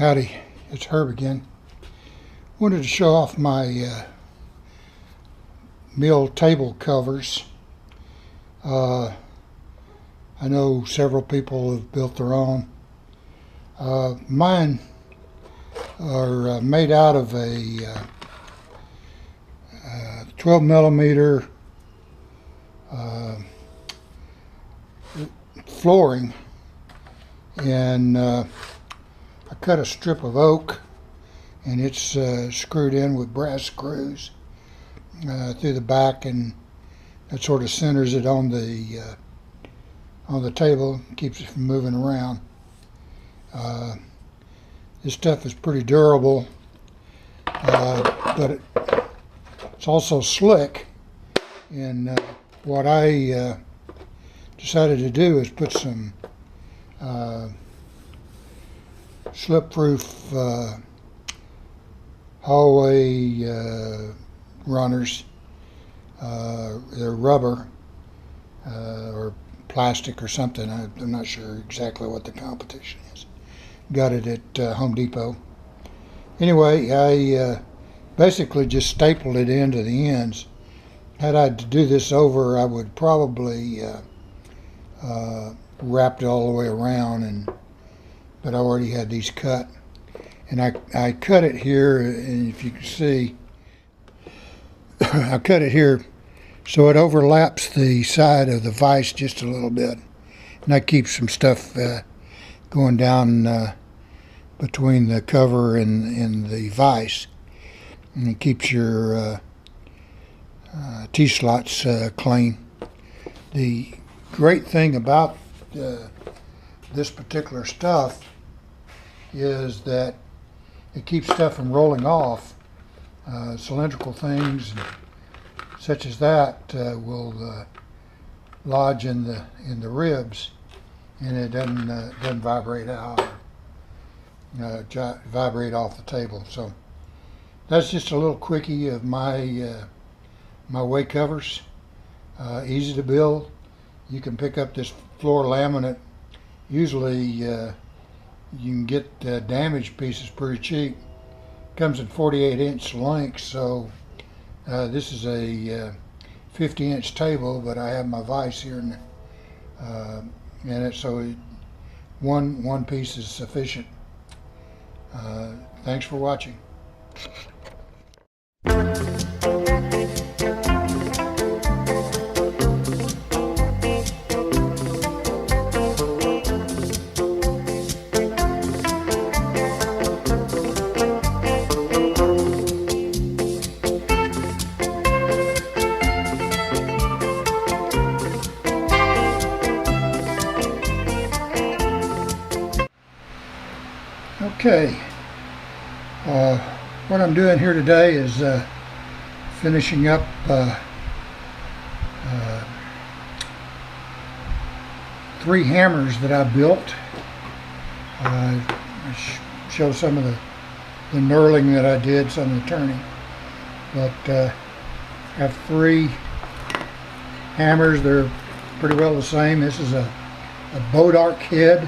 Howdy, it's Herb again. Wanted to show off my mill table covers. I know several people have built their own. Mine are made out of a 12 millimeter flooring, and I cut a strip of oak, and it's screwed in with brass screws through the back, and that sort of centers it on the table, keeps it from moving around. This stuff is pretty durable, but it's also slick, and what I decided to do is put some slip-proof hallway runners. They're rubber or plastic or something. I'm not sure exactly what the competition is. Got it at Home Depot. Anyway, I basically just stapled it into the ends. Had I to do this over, I would probably wrap it all the way around, but I already had these cut. And I cut it here, and if you can see, I cut it here so it overlaps the side of the vise just a little bit. And that keeps some stuff going down between the cover and the vise. And it keeps your T-slots clean. The great thing about this particular stuff is that it keeps stuff from rolling off. Cylindrical things such as that will lodge in the ribs, and it doesn't vibrate out or vibrate off the table. So that's just a little quickie of my my way covers. Easy to build. You can pick up this floor laminate. Usually you can get damaged pieces pretty cheap. Comes in 48-inch lengths, so this is a 50-inch table, but I have my vise here in it, so one piece is sufficient. Thanks for watching. Okay, what I'm doing here today is finishing up three hammers that I built. I show some of the knurling that I did, some of the turning, but I have three hammers. They're pretty well the same. This is a Bois D'Arc head.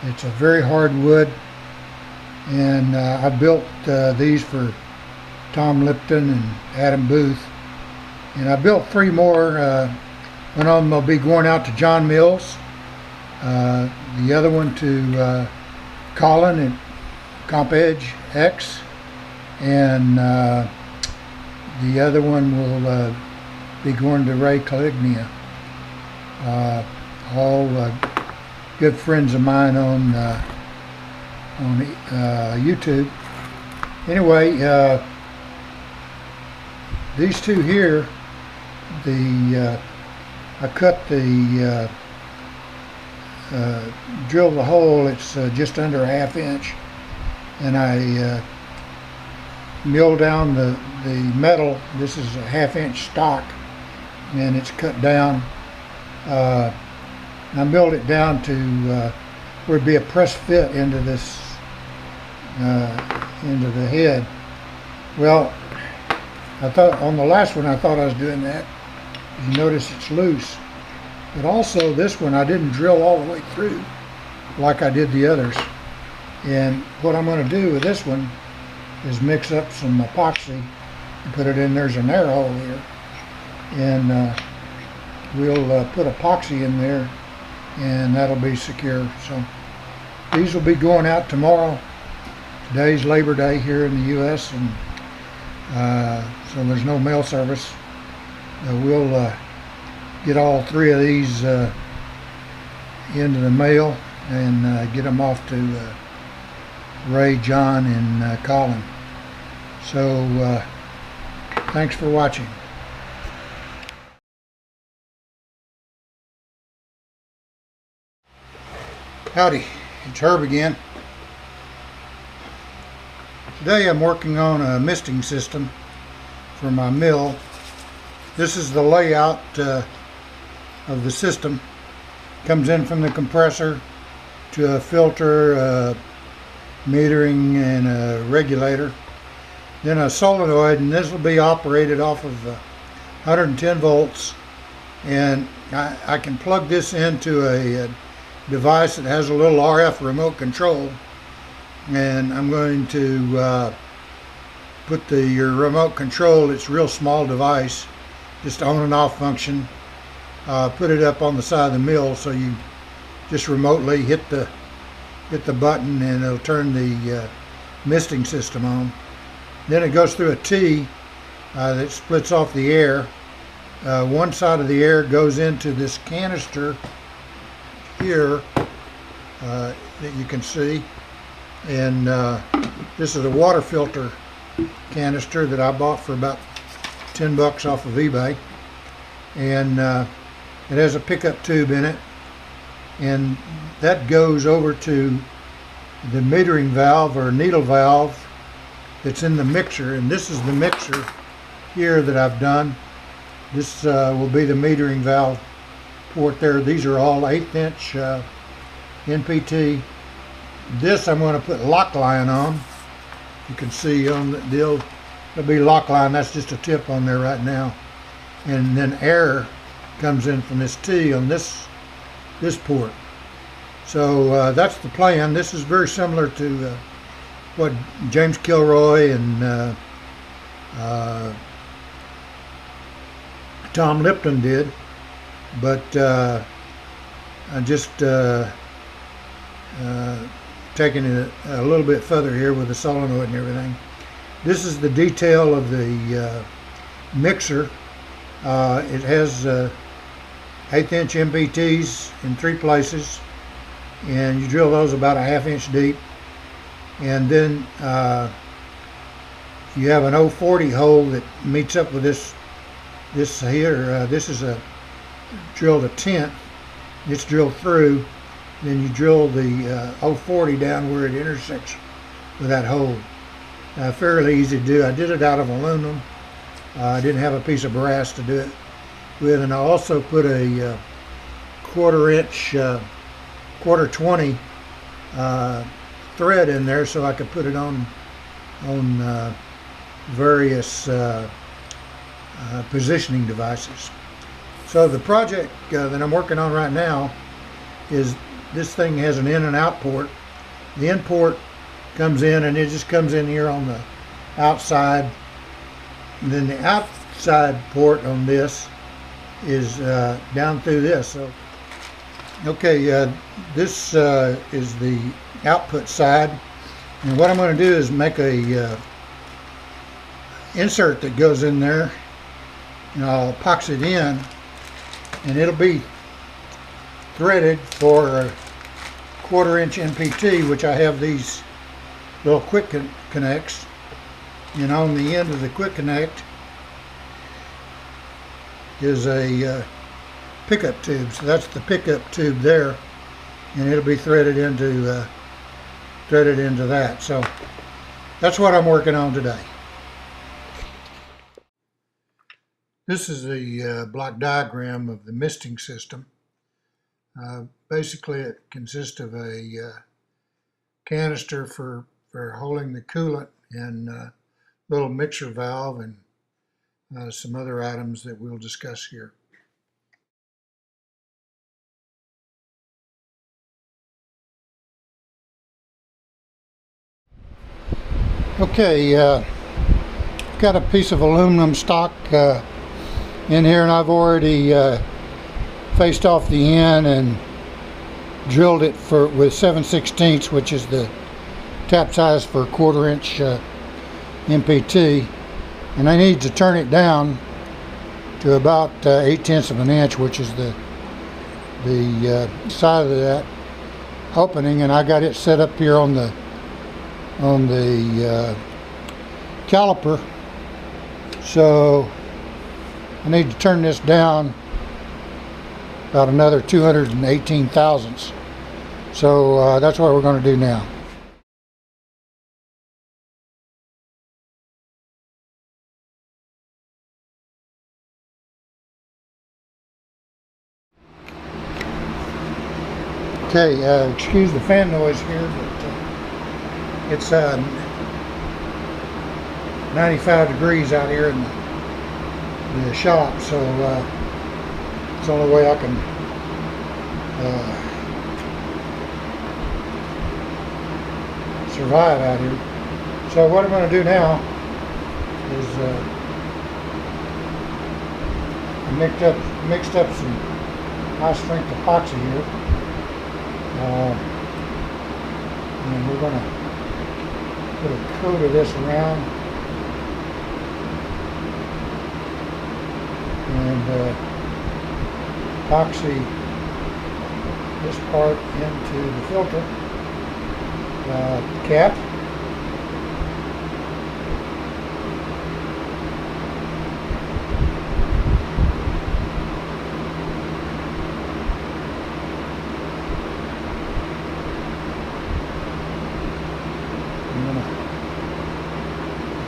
It's a very hard wood, and I built these for Tom Lipton and Adam Booth, and I built three more. One of them will be going out to John Mills, the other one to Colin at Comp Edge X, and the other one will be going to Ray Calignia. All good friends of mine on YouTube. Anyway, these two here, I cut the drilled the hole. It's just under a ½ inch, and I milled down the metal. This is a ½ inch stock, and it's cut down. I milled it down to where it'd be a press fit into this, into the head. Well, I thought on the last one I thought I was doing that. You notice it's loose. But also this one I didn't drill all the way through. like I did the others. And what I'm going to do with this one is mix up some epoxy and put it in. There's an air hole here, and we'll put epoxy in there, and that'll be secure. So these will be going out tomorrow. Today's Labor Day here in the U.S., and so there's no mail service. We'll get all 3 of these into the mail and get them off to Ray, John, and Colin. So thanks for watching. Howdy, it's Herb again. Today I'm working on a misting system for my mill. This is the layout of the system. Comes in from the compressor to a filter, metering, and a regulator. Then a solenoid, and this will be operated off of 110 volts. And I can plug this into a device that has a little RF remote control. And I'm going to put the remote control, it's a real small device, just on and off function, put it up on the side of the mill, so you just remotely hit the button and it'll turn the misting system on. Then it goes through a T that splits off the air. One side of the air goes into this canister here that you can see. And this is a water filter canister that I bought for about 10 bucks off of eBay, and it has a pickup tube in it, and that goes over to the metering valve or needle valve that's in the mixer. And this is the mixer here that I've done. This will be the metering valve port there. These are all 1/8 inch NPT. This I'm going to put lock line on. You can see on the deal, there'll be lock line. That's just a tip on there right now. And then air comes in from this T on this port. So that's the plan. This is very similar to what James Kilroy and Tom Lipton did, but I just taking it a little bit further here with the solenoid and everything. This is the detail of the mixer. It has 1/8 inch MPTs in 3 places, and you drill those about 1/2 inch deep. And then you have an 040 hole that meets up with this here. This is drilled a 10th. It's drilled through. Then you drill the 040 down where it intersects with that hole. Fairly easy to do. I did it out of aluminum. I didn't have a piece of brass to do it with, and I also put a 1/4 inch, 1/4 thread in there so I could put it on various positioning devices. So the project that I'm working on right now is, this thing has an in and out port. The in port comes in, and it just comes in here on the outside. And then the outside port on this is down through this. So, okay, this is the output side. And what I'm going to do is make a insert that goes in there, and I'll epoxy it in, and it'll be threaded for a 1/4 inch NPT, which I have these little quick connects, and on the end of the quick connect is a pickup tube. So that's the pickup tube there, and it'll be threaded into that. So that's what I'm working on today. This is the block diagram of the misting system. Basically, it consists of a canister for holding the coolant, and a little mixer valve, and some other items that we'll discuss here. Okay, got a piece of aluminum stock in here, and I've already faced off the end and drilled it with 7/16, which is the tap size for a 1/4 inch MPT, and I need to turn it down to about 8/10 of an inch, which is the side of that opening, and I got it set up here on the caliper. So I need to turn this down about another 218 thousandths. So that's what we're going to do now. Okay, excuse the fan noise here, but it's 95 degrees out here in the shop, so it's the only way I can survive out here. So what I'm going to do now is I mixed up some high strength epoxy here, and we're going to put a coat of this around and epoxy this part into the filter cap.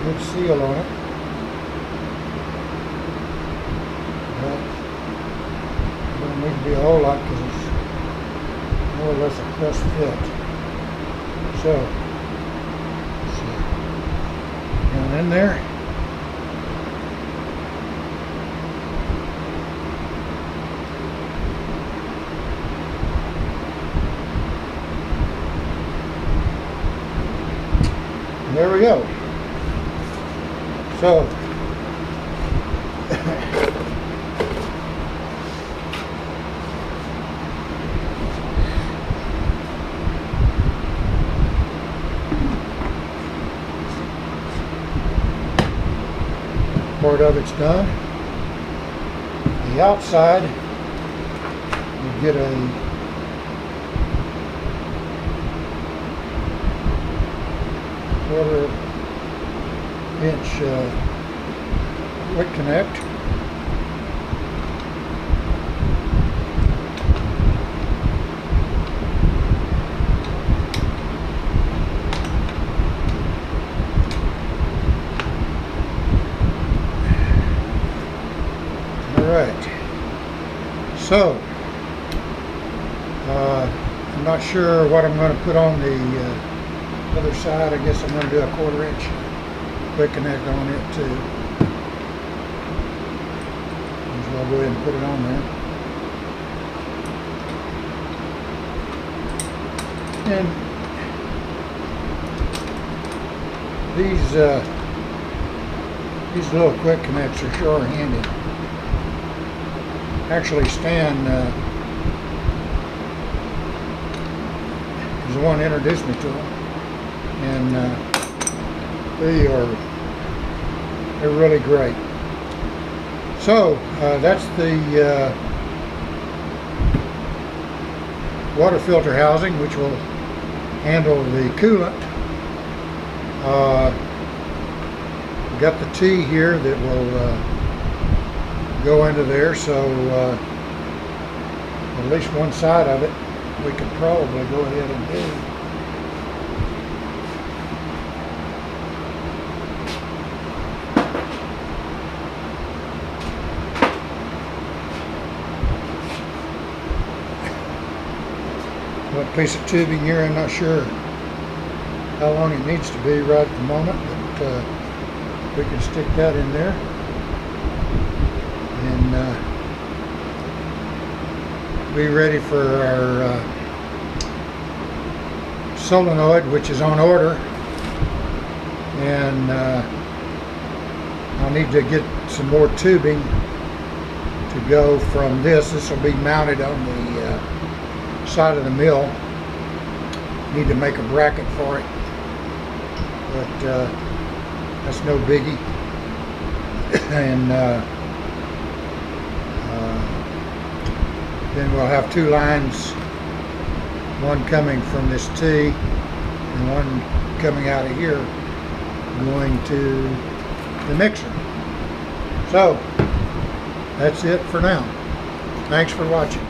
Good seal on it. But don't need to be a whole lot because it's more or less a press fit. So, down in there. And there we go. So, part of it's done. The outside, you get a quarter inch quick connect. Alright, so I'm not sure what I'm going to put on the other side. I guess I'm going to do a 1/4 inch quick connect on it too. So I'll go ahead and put it on there. And these little quick connects are sure handy. Actually, Stan is the one who introduced me to them, and they're really great. So that's the water filter housing, which will handle the coolant. We've got the T here that will go into there, so at least one side of it we could probably go ahead and do. What piece of tubing here, I'm not sure how long it needs to be right at the moment, but we can stick that in there. And be ready for our solenoid, which is on order, and I'll need to get some more tubing to go from this. This will be mounted on the side of the mill. Need to make a bracket for it, but that's no biggie. And then we'll have two lines, one coming from this T and one coming out of here going to the mixer. So that's it for now. Thanks for watching.